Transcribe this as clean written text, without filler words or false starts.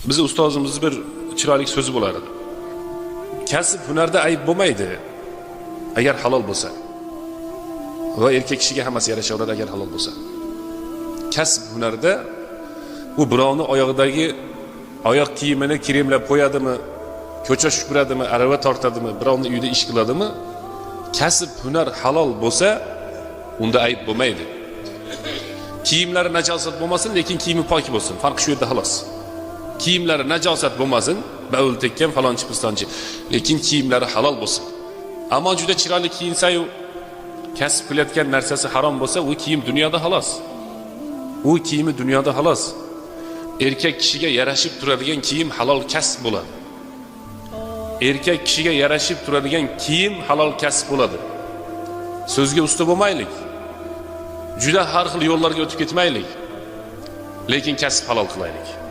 Bizi ustozimiz bir chiroyli so'zi bo'lar edi. Kasb hunarda ayb bo'lmaydi, agar halol bo'lsa. Va erkak kishiga hammasi yarashaveradi agar halol bo'lsa. Kasb hunarda u birovni oyog'idagi oyoq kiyimini kremlab qo'yadimi, ko'cha shupuradimi, arava tortadimi, birovni uyida ish qiladimi? Kasb hunar halol bo'lsa, unda ayb bo'lmaydi. Kiyimlari najosat bo'lmasin, lekin kiyimi pok bo'lsin. Farqi shu yerda xolos. Kiyimlari najosat bo'lmasin, bavul tekkan falonchi pistonchi, lekin kiyimlari halol bo'lsin. Ammo juda chiroyli kiyinsa-yu kasb qilayotgan narsasi harom bo'lsa, u kiyim dunyoda xolos. U kiyimi dunyoda xolos. Erkak kishiga yarashib turadigan kiyim halol kasb bo'ladi. Erkak kishiga yarashib turadigan kiyim halol kasb bo'ladi. So'zga usta bo'lmaylik. Juda har xil yo'llarga o'tib ketmaylik. Lekin kasb halol qilaylik.